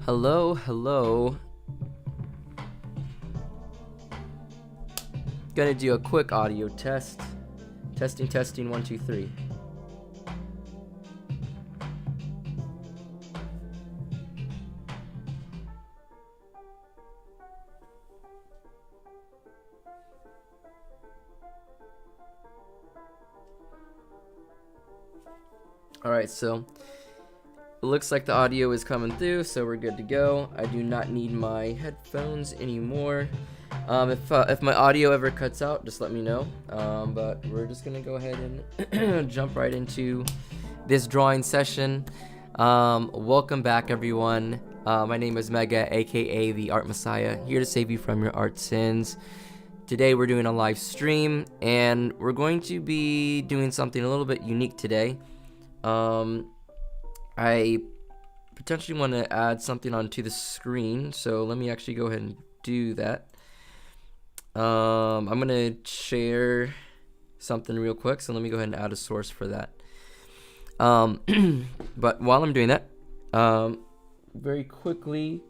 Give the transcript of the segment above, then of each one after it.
Hello, hello. Gonna do a quick audio test. Testing, 1, 2, 3. Alright, so it looks like the audio is coming through, so we're good to go. I do not need my headphones anymore. If my audio ever cuts out, just let me know. But we're just gonna go ahead and jump right into this drawing session. Welcome back, everyone. My name is Mega, aka the Art Messiah, here to save you from your art sins. Today we're doing a live stream, and we're going to be doing something a little bit unique today. I potentially want to add something onto the screen, so let me actually go ahead and do that. I'm gonna share something real quick, so let me go ahead and add a source for that. But while I'm doing that, very quickly,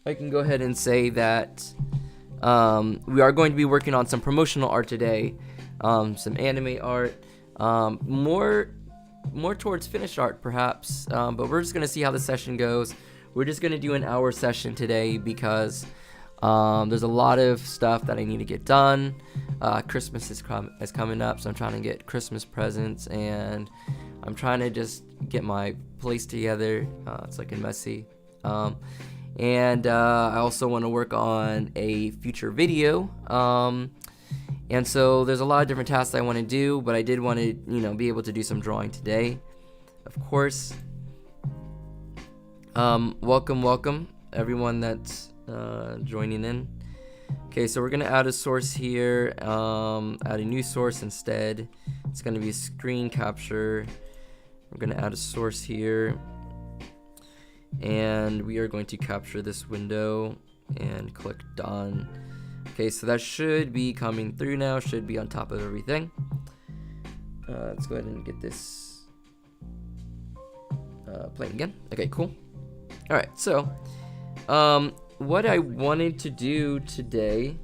I can go ahead and say that we are going to be working on some promotional art today, some anime art, more towards finished art perhaps, but we're just gonna see how the session goes. We're just gonna do an hour session today because there's a lot of stuff that I need to get done. Christmas is coming up, so I'm trying to get Christmas presents, and I'm trying to just get my place together. It's looking messy. And I also want to work on a future video. And so there's a lot of different tasks I want to do, but I did want to, be able to do some drawing today, of course. Welcome everyone that's joining in. Okay, so we're gonna add a source here, add a new source instead. It's gonna be a screen capture. We're gonna add a source here, and we are going to capture this window and click done. Okay, so that should be coming through now, should be on top of everything. Let's go ahead and get this playing again. Okay, cool. All right, so what I wanted to do today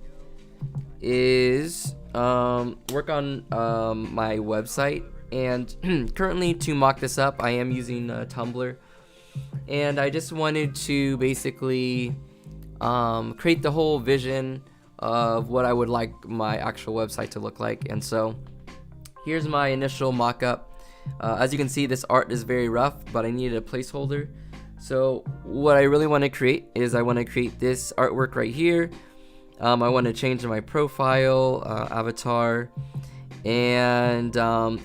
is work on my website, and currently to mock this up I am using Tumblr, and I just wanted to basically create the whole vision of what I would like my actual website to look like. And so here's my initial mock-up. As you can see, this art is very rough, but I needed a placeholder. So what I really want to create is I want to create this artwork right here. I want to change my profile, avatar, and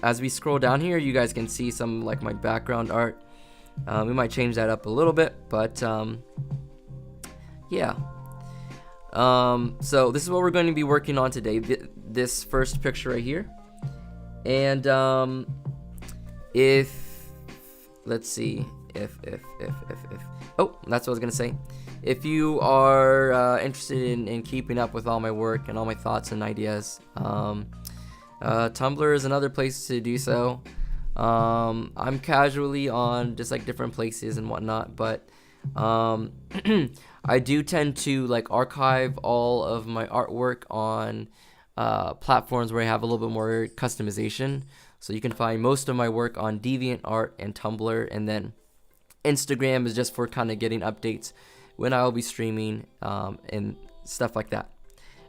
as we scroll down here, you guys can see some like my background art. We might change that up a little bit, but yeah. So this is what we're going to be working on today. This first picture right here, and let's see. Oh, that's what I was gonna say. If you are interested in keeping up with all my work and all my thoughts and ideas, Tumblr is another place to do so. I'm casually on just like different places and whatnot, but I do tend to like archive all of my artwork on platforms where I have a little bit more customization. So you can find most of my work on DeviantArt and Tumblr, and then Instagram is just for kind of getting updates when I will be streaming and stuff like that.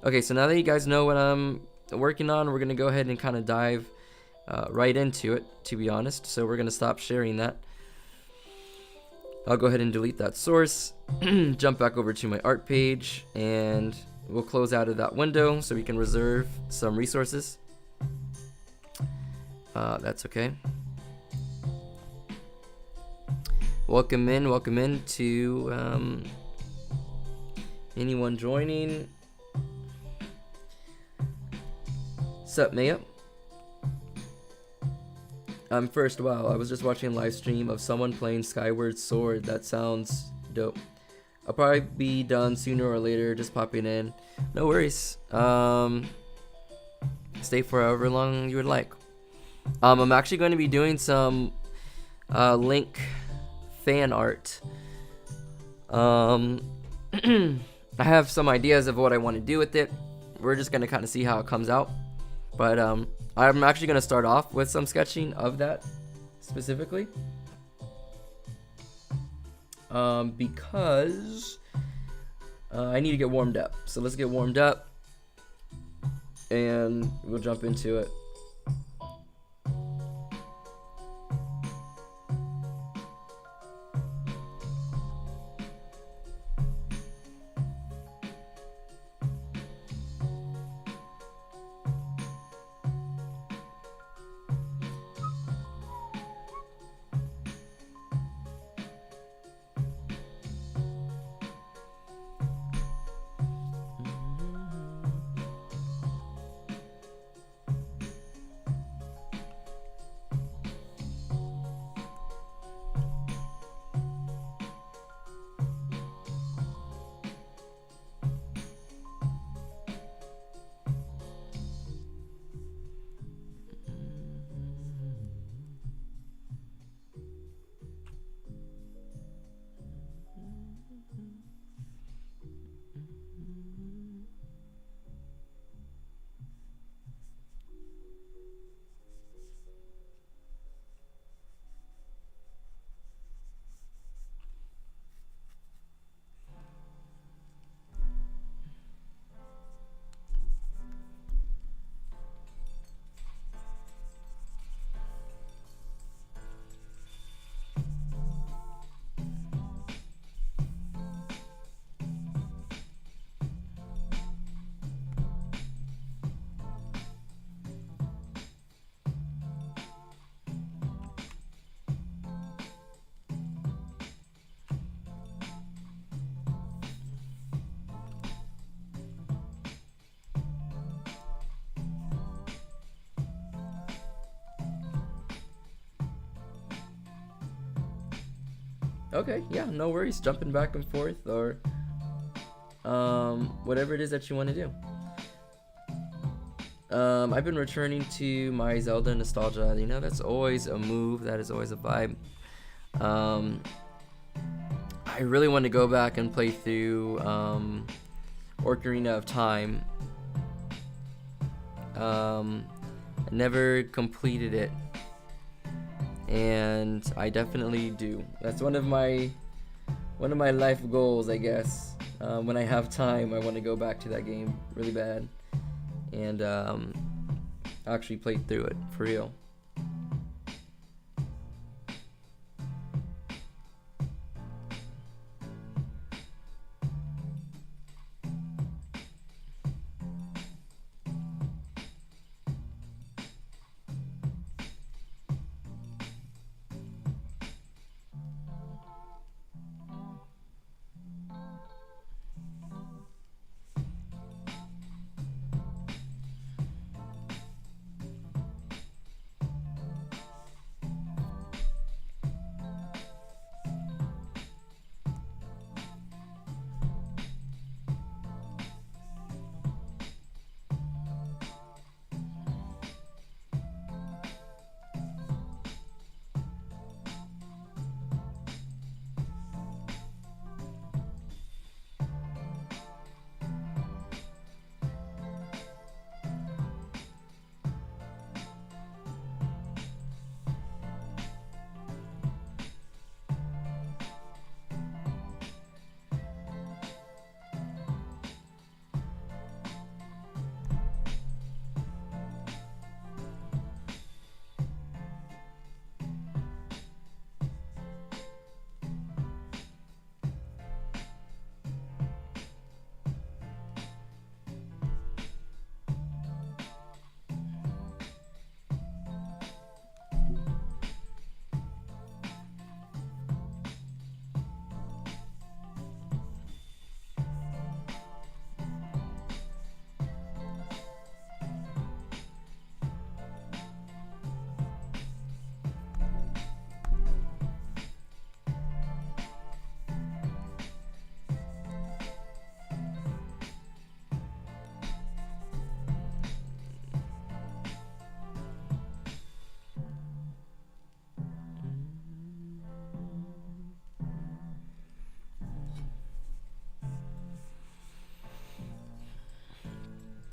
Okay, so now that you guys know what I'm working on, we're going to go ahead and kind of dive right into it, to be honest. So we're going to stop sharing that. I'll go ahead and delete that source, jump back over to my art page, and we'll close out of that window so we can reserve some resources. That's okay. Welcome in to anyone joining. Sup, Maya? First, wow, I was just watching a live stream of someone playing Skyward Sword. That sounds dope. I'll probably be done sooner or later, just popping in. No worries. Stay for however long you would like. I'm actually going to be doing some Link fan art. I have some ideas of what I want to do with it. We're just going to kind of see how it comes out. But I'm actually going to start off with some sketching of that specifically. Because I need to get warmed up. So let's get warmed up and we'll jump into it. Okay, yeah, no worries. Jumping back and forth or whatever it is that you want to do. I've been returning to my Zelda nostalgia. You know, that's always a move. That is always a vibe. I really want to go back and play through Ocarina of Time. I never completed it, and I definitely do. That's one of my life goals, I guess. When I have time, I want to go back to that game really bad and actually play through it for real.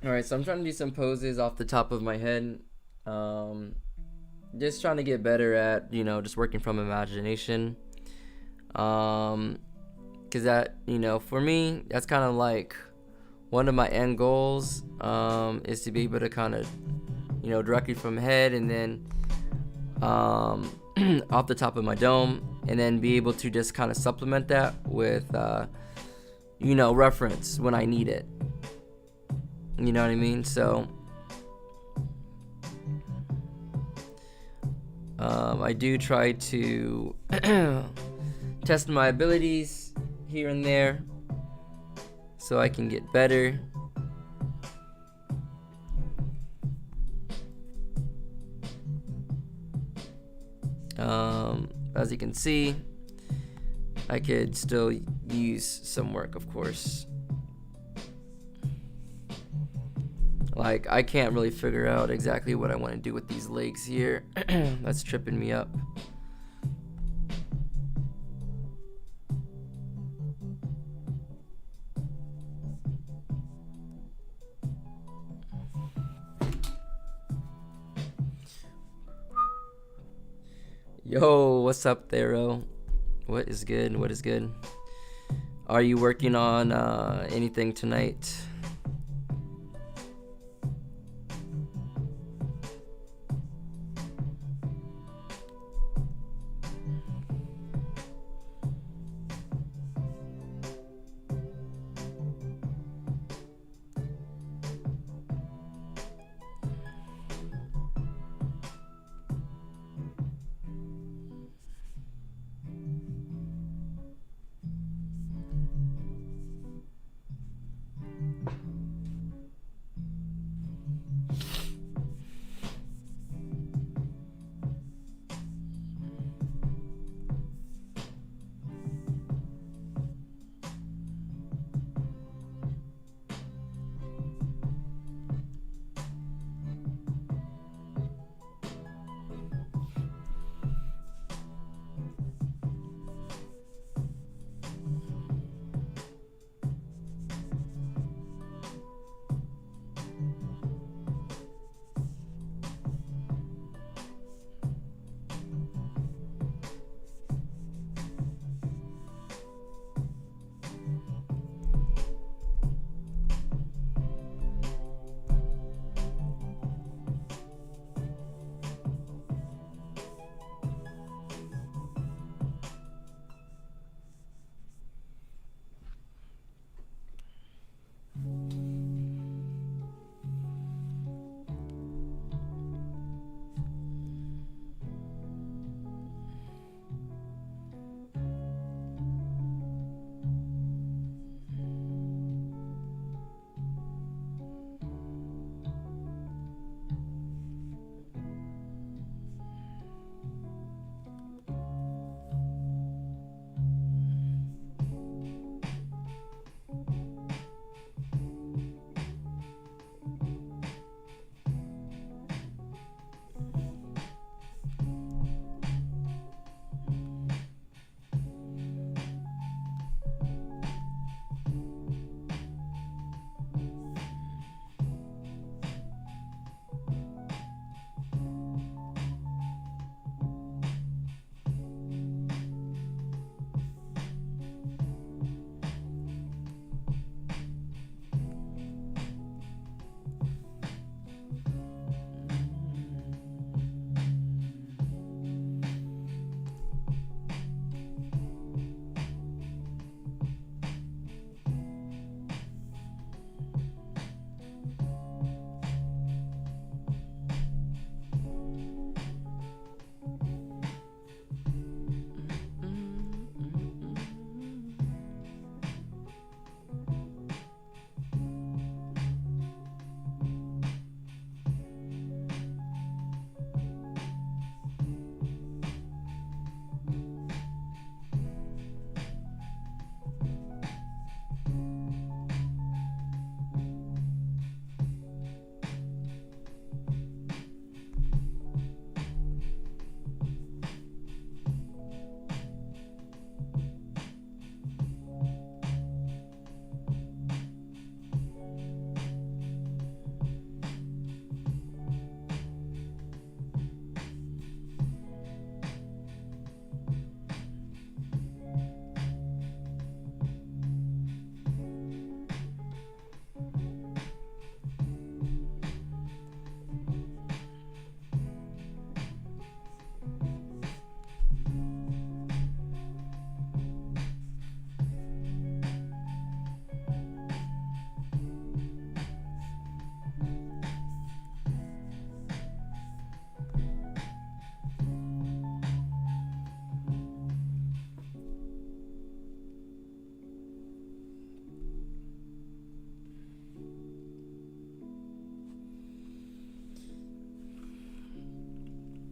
Alright, so I'm trying to do some poses off the top of my head. Just trying to get better at, just working from imagination. Because that, for me, that's kind of like one of my end goals, is to be able to kind of, directly from head and then off the top of my dome, and then be able to just kind of supplement that with, reference when I need it. You know what I mean? So I do try to test my abilities here and there so I can get better. As you can see, I could still use some work, of course. Like, I can't really figure out exactly what I want to do with these legs here. That's tripping me up. Yo, what's up, Thero? What is good? What is good? Are you working on anything tonight?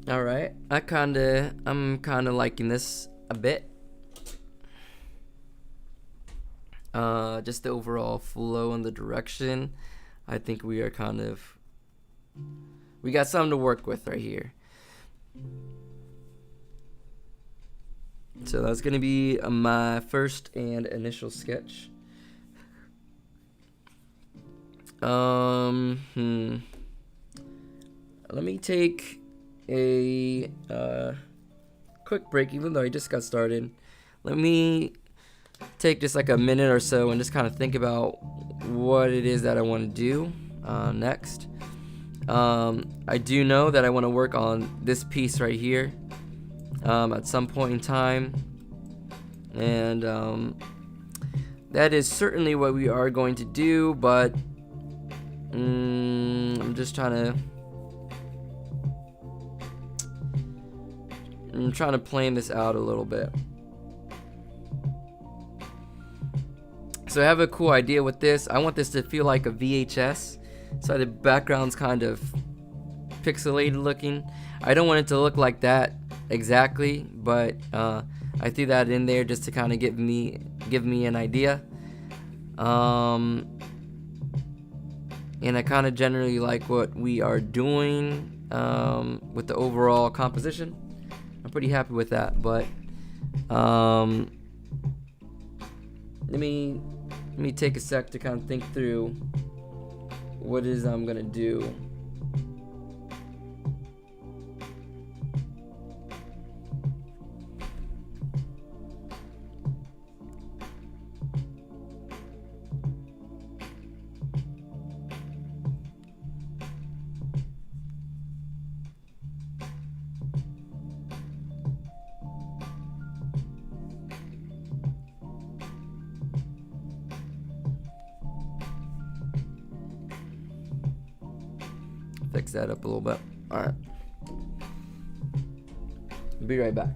All right, I'm kind of liking this a bit. Just the overall flow and the direction. I think we are we got something to work with right here. So that's gonna be my first and initial sketch. Let me take a quick break, even though I just got started. Let me take just like a minute or so and just kind of think about what it is that I want to do next. I do know that I want to work on this piece right here at some point in time, and that is certainly what we are going to do, but I'm trying to plan this out a little bit. So I have a cool idea with this. I want this to feel like a VHS. So the background's kind of pixelated looking. I don't want it to look like that exactly, but I threw that in there just to kind of give me an idea. And I kind of generally like what we are doing with the overall composition. I'm pretty happy with that, but let me take a sec to kind of think through what it is I'm gonna do. Fix that up a little bit. All right. Be right back.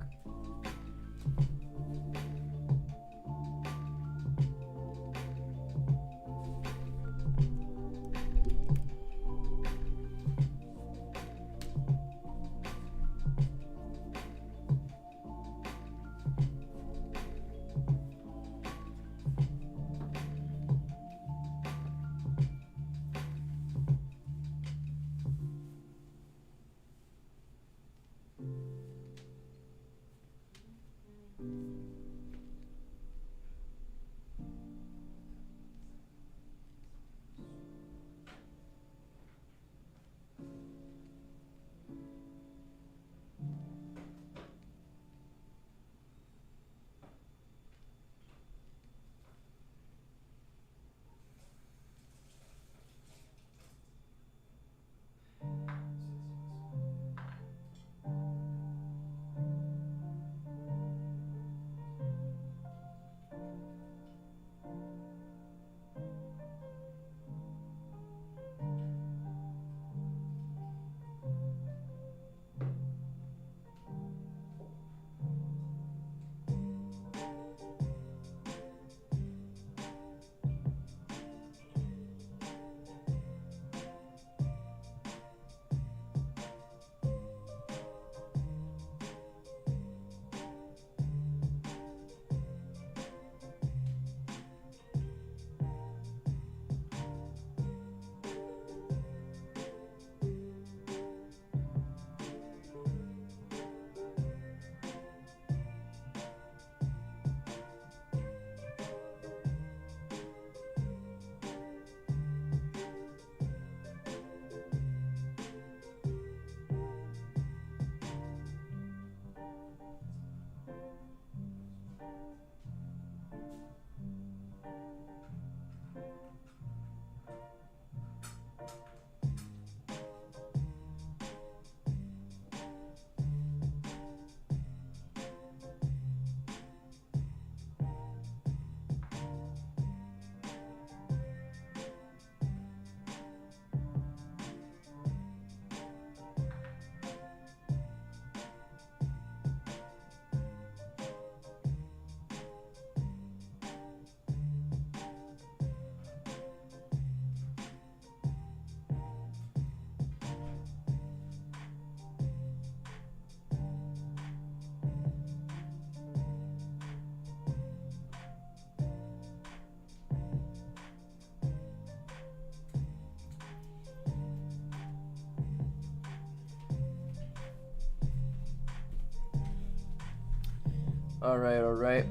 All right.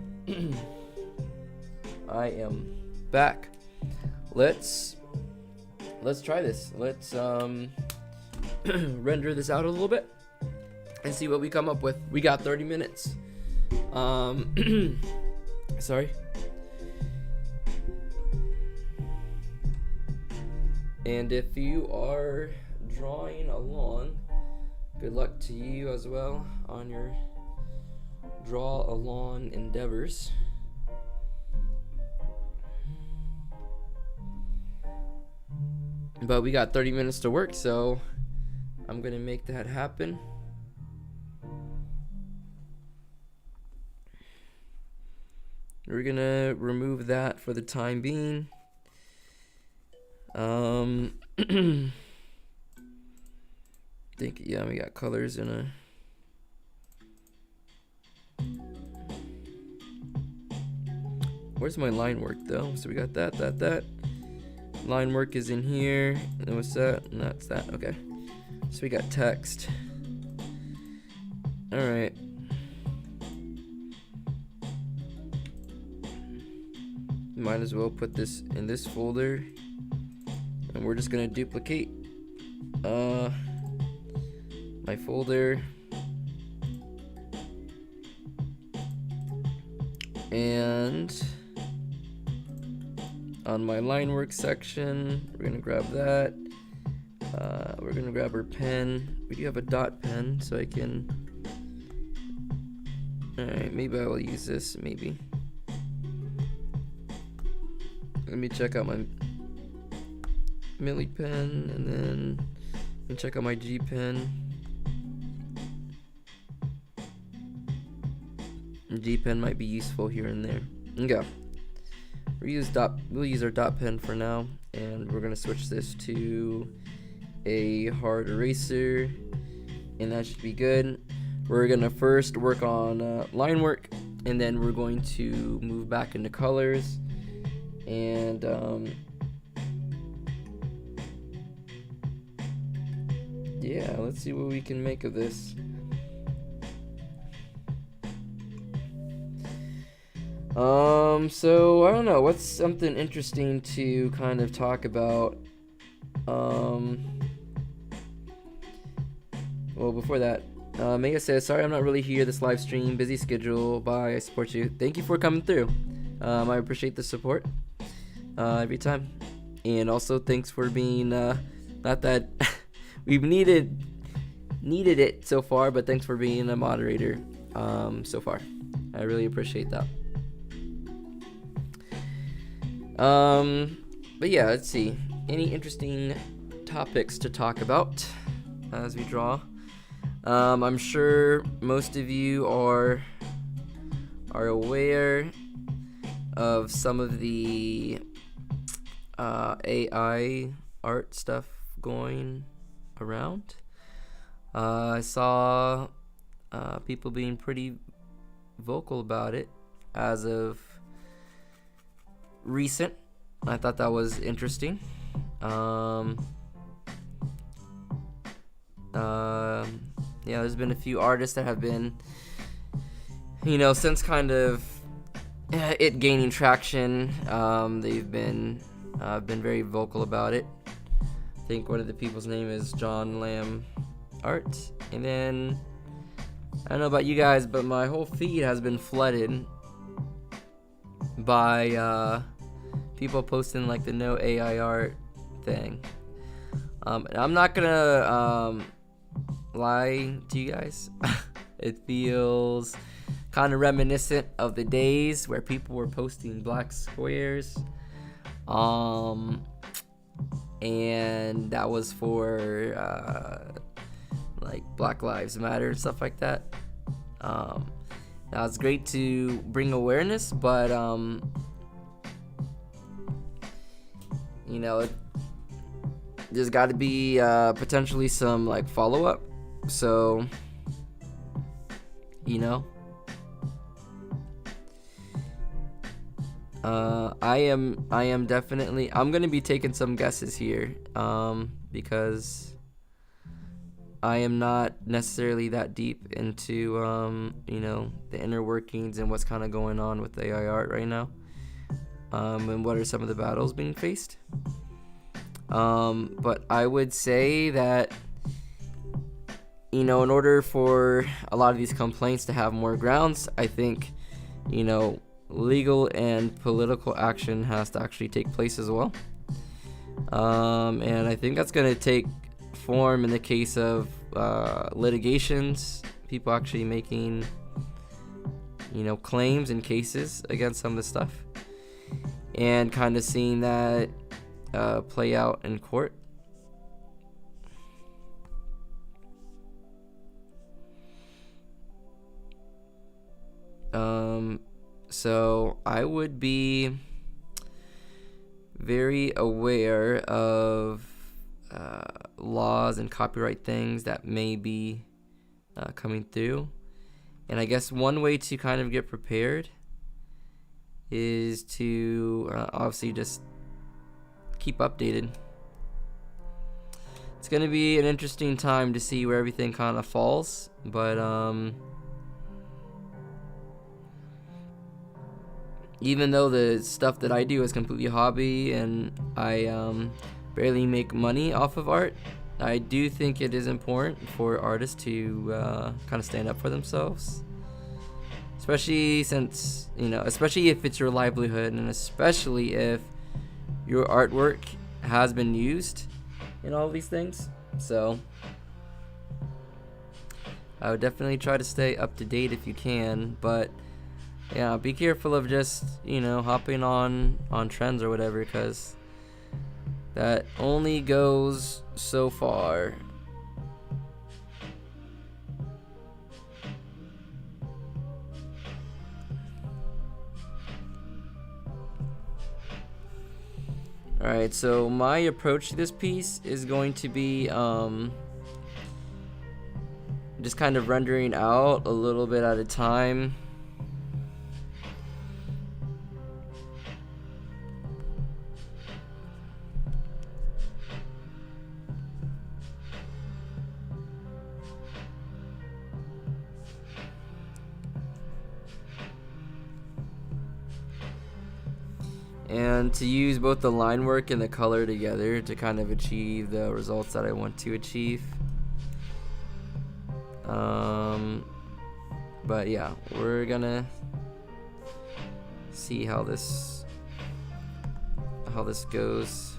I am back. Let's try this. Let's render this out a little bit and see what we come up with. We got 30 minutes. Sorry. And if you are drawing along, good luck to you as well on your draw along endeavors. But we got 30 minutes to work, so I'm gonna make that happen. We're gonna remove that for the time being. Think, yeah, we got colors in a. Where's my line work though? So we got that. Line work is in here. And what's that? And that's that. Okay. So we got text. All right. Might as well put this in this folder. And we're just gonna duplicate my folder. And on my line work section, we're gonna grab that. We're gonna grab our pen. We do have a dot pen, so I can. Alright, maybe I will use this, maybe. Let me check out my Milli pen, and then let me check out my G pen. G pen might be useful here and there. Okay. We'll use our dot pen for now, and we're gonna switch this to a hard eraser, and that should be good. We're gonna first work on line work, and then we're going to move back into colors, and yeah, let's see what we can make of this. So I don't know, what's something interesting to kind of talk about? Well, before that, Mega says, sorry I'm not really here this live stream, busy schedule, bye, I support you. Thank you for coming through. I appreciate the support every time. And also thanks for being, not that we've needed it so far, but thanks for being a moderator so far. I really appreciate that. But yeah, let's see. Any interesting topics to talk about as we draw? I'm sure most of you are aware of some of the AI art stuff going around. I saw people being pretty vocal about it as of recent. I thought that was interesting. Yeah, there's been a few artists that have been, since kind of it gaining traction, they've been very vocal about it. I think one of the people's name is John Lamb Art. And then, I don't know about you guys, but my whole feed has been flooded by people posting like the no AI art thing. And I'm not gonna lie to you guys. It feels kind of reminiscent of the days where people were posting black squares, and that was for like Black Lives Matter and stuff like that. Now it's great to bring awareness, but there's got to be potentially some like follow-up. So I am definitely, I'm gonna be taking some guesses here, because I am not necessarily that deep into the inner workings and what's kind of going on with AI art right now, and what are some of the battles being faced. But I would say that, in order for a lot of these complaints to have more grounds, I think, legal and political action has to actually take place as well. And I think that's going to take form in the case of litigations, people actually making, claims and cases against some of the stuff, and kind of seeing that play out in court. So I would be very aware of laws and copyright things that may be coming through. And I guess one way to kind of get prepared is to obviously just keep updated. It's going to be an interesting time to see where everything kind of falls, but even though the stuff that I do is completely hobby and I barely make money off of art, I do think it is important for artists to kind of stand up for themselves, especially since, especially if it's your livelihood, and especially if your artwork has been used in all of these things. So I would definitely try to stay up to date if you can, but yeah, be careful of just, hopping on trends or whatever, because that only goes so far. Alright, so my approach to this piece is going to be just kind of rendering out a little bit at a time. And to use both the line work and the color together to kind of achieve the results that I want to achieve. But yeah, we're gonna see how this goes.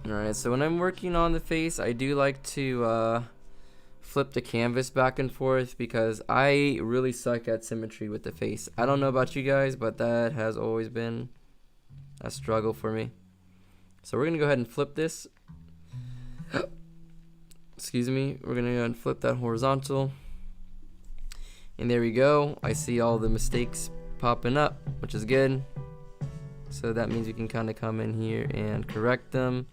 Alright, so when I'm working on the face, I do like to flip the canvas back and forth because I really suck at symmetry with the face. I don't know about you guys, but that has always been a struggle for me. So we're going to go ahead and flip this. Excuse me. We're going to go ahead and flip that horizontal. And there we go. I see all the mistakes popping up, which is good. So that means we can kind of come in here and correct them.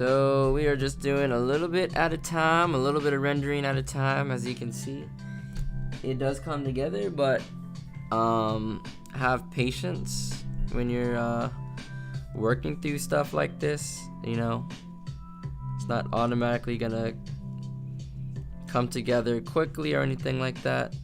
So we are just doing a little bit at a time, a little bit of rendering at a time. As you can see, it does come together, but have patience when you're working through stuff like this. You know, it's not automatically gonna come together quickly or anything like that.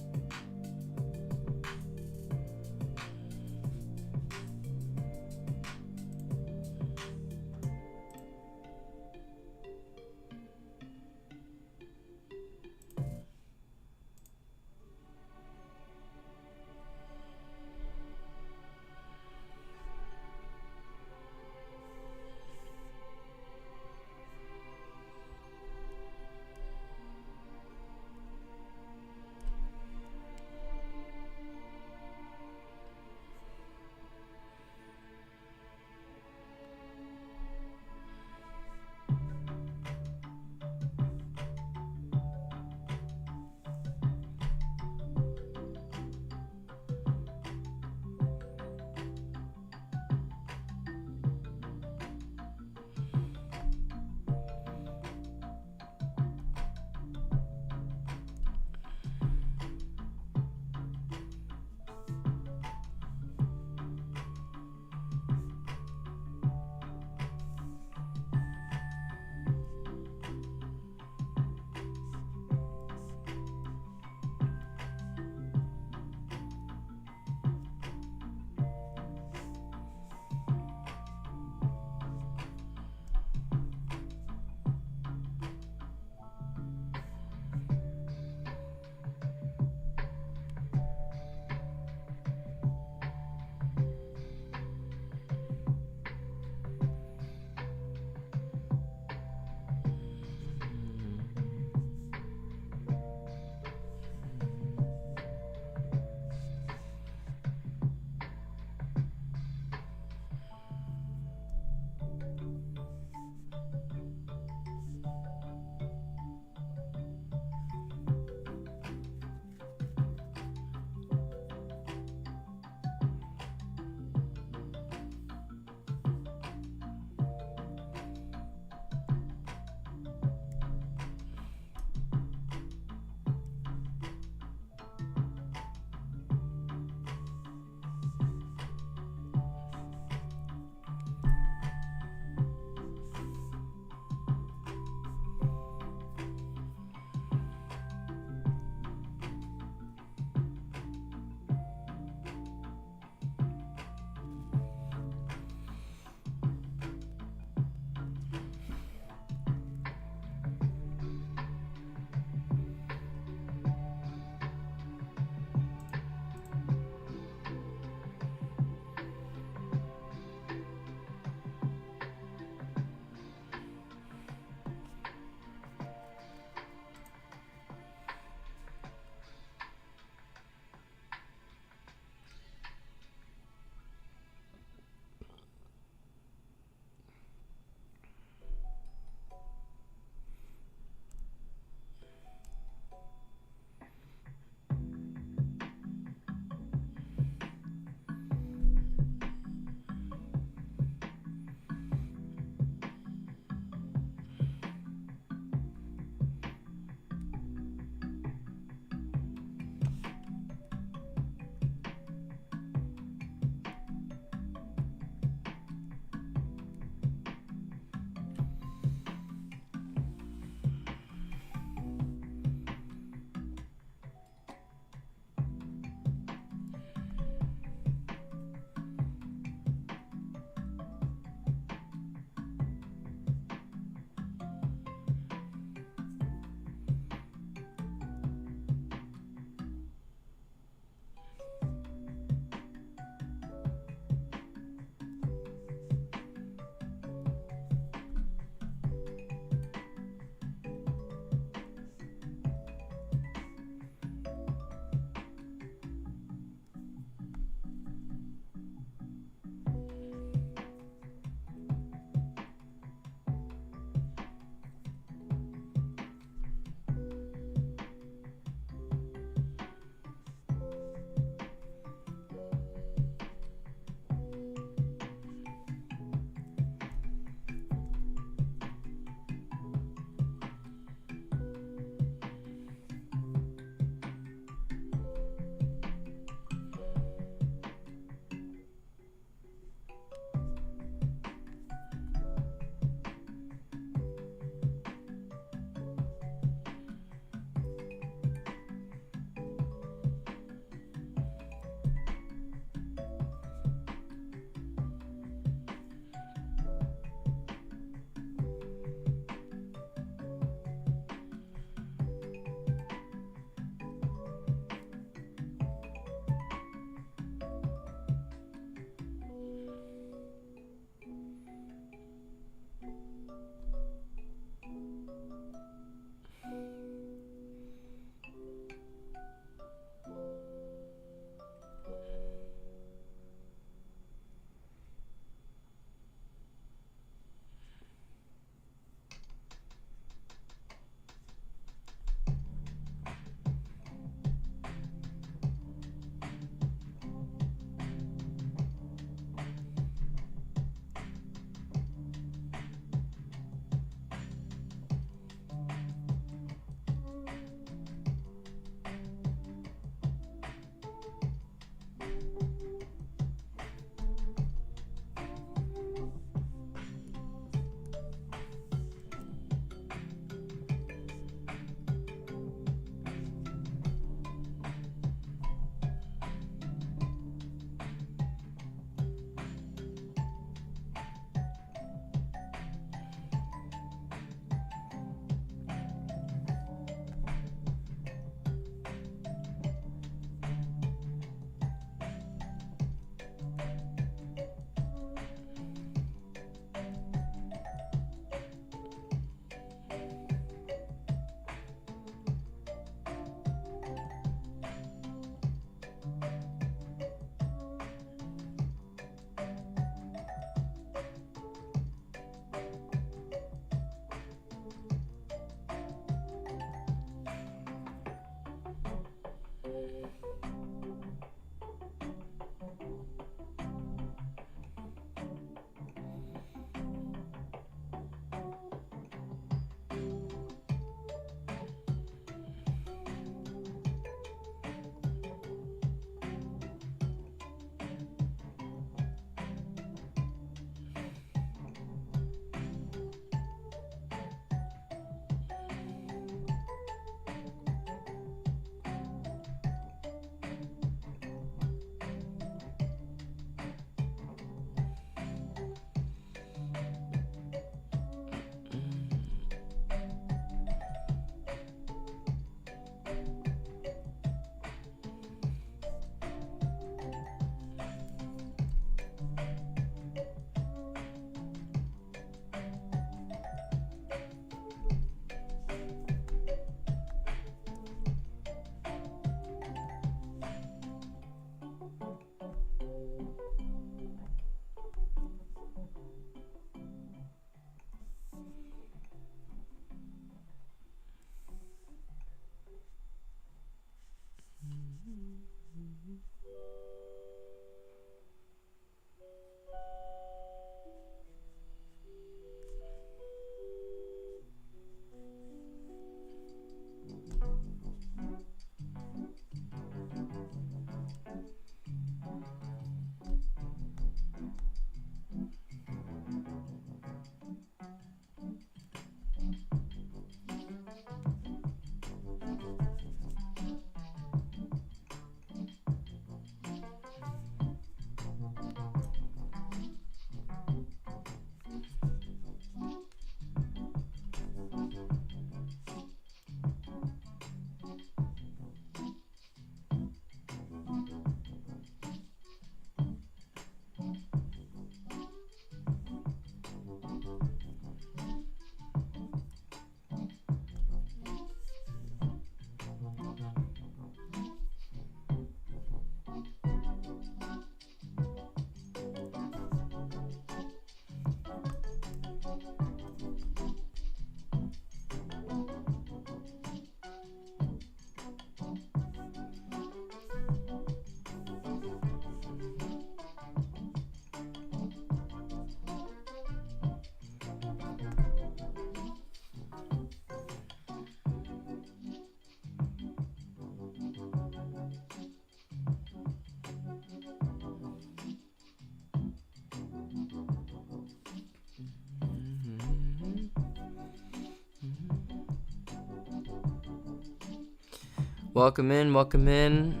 Welcome in, welcome in.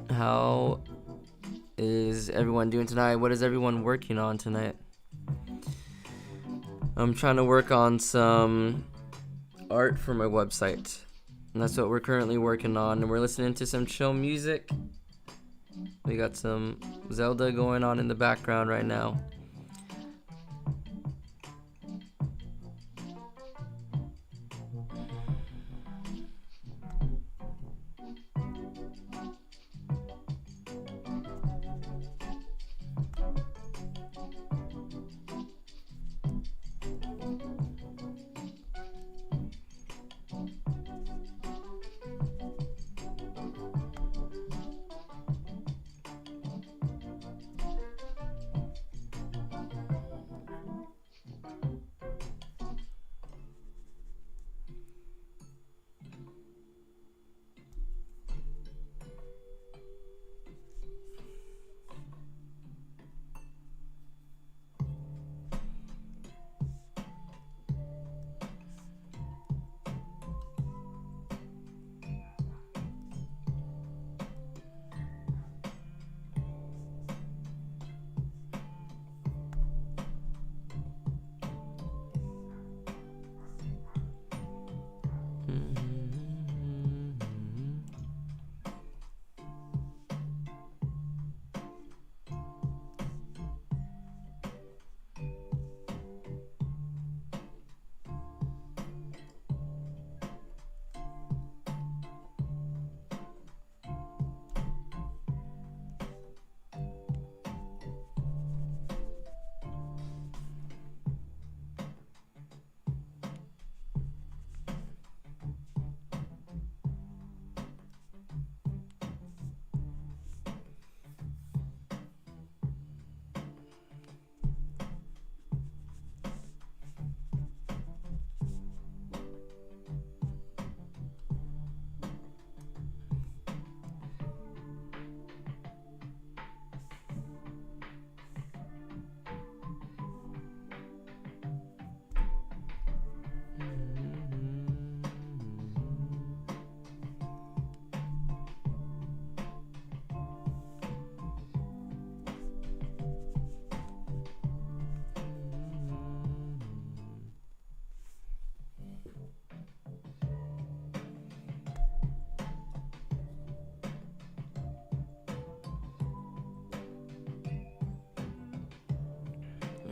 How is everyone doing tonight? What is everyone working on tonight? I'm trying to work on some art for my website, and that's what we're currently working on. And we're listening to some chill music. We got some Zelda going on in the background right now.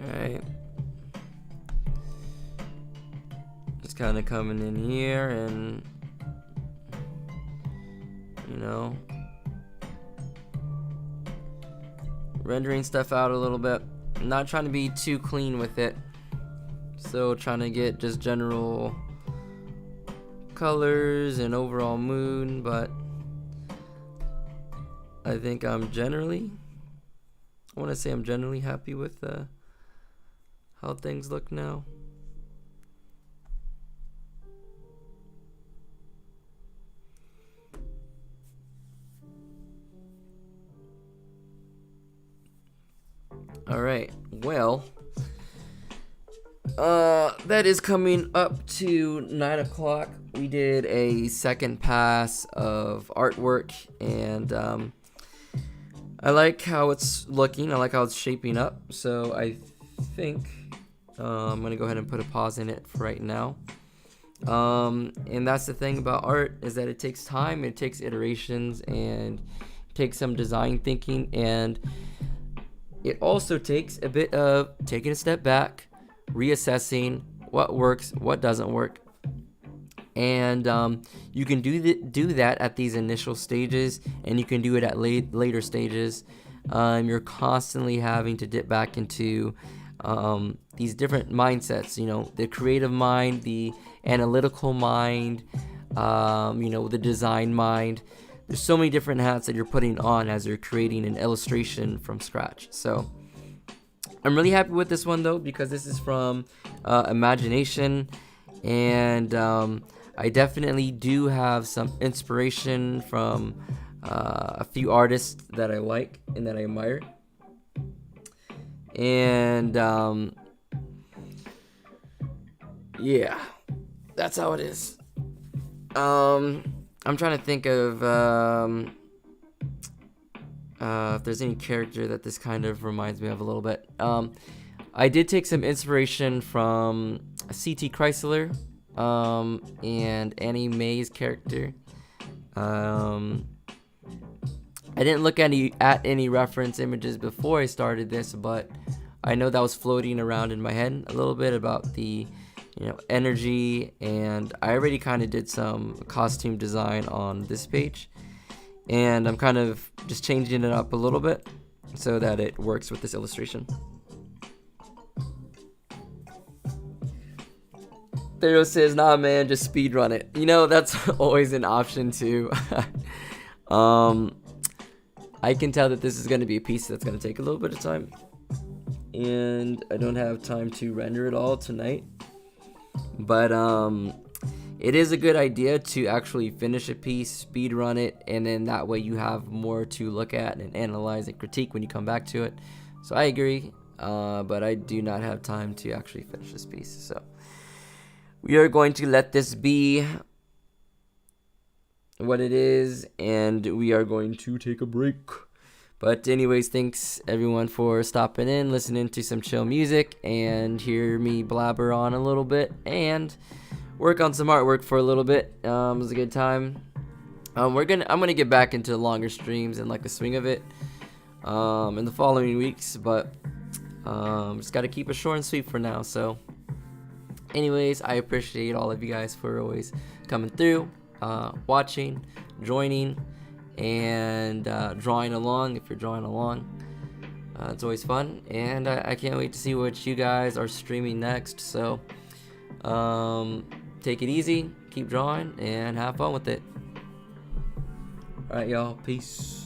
Alright. Just kind of coming in here and, rendering stuff out a little bit. I'm not trying to be too clean with it. Still trying to get just general colors and overall mood, but I think I want to say I'm generally happy with how things look now. All right, well, that is coming up to 9 o'clock. We did a second pass of artwork, and I like how it's looking. I like how it's shaping up. So I think I'm gonna go ahead and put a pause in it for right now. And that's the thing about art, is that it takes time, it takes iterations, and it takes some design thinking, and it also takes a bit of taking a step back, reassessing what works, what doesn't work. And you can do that at these initial stages, and you can do it at later stages. You're constantly having to dip back into these different mindsets, the creative mind, the analytical mind, the design mind. There's so many different hats that you're putting on as you're creating an illustration from scratch. So I'm really happy with this one, though, because this is from Imagination, and I definitely do have some inspiration from a few artists that I like and that I admire. And yeah, that's how it is. I'm trying to think of if there's any character that this kind of reminds me of a little bit. I did take some inspiration from C.T. Chrysler and Annie Mae's character. I didn't look at any reference images before I started this, but I know that was floating around in my head a little bit about the energy, and I already kind of did some costume design on this page, and I'm kind of just changing it up a little bit so that it works with this illustration. Thero says, nah man, just speed run it. That's always an option too. I can tell that this is going to be a piece that's going to take a little bit of time, and I don't have time to render it all tonight, but it is a good idea to actually finish a piece, speed run it, and then that way you have more to look at and analyze and critique when you come back to it. So I agree, but I do not have time to actually finish this piece, so we are going to let this be what it is, and we are going to take a break. But anyways, thanks everyone for stopping in, listening to some chill music, and hear me blabber on a little bit and work on some artwork for a little bit. It was a good time. I'm gonna get back into longer streams and like the swing of it in the following weeks, but just gotta keep it short and sweet for now. So anyways, I appreciate all of you guys for always coming through, watching, joining, and drawing along. If you're drawing along, it's always fun, and I can't wait to see what you guys are streaming next. So take it easy, keep drawing, and have fun with it. Alright y'all, peace.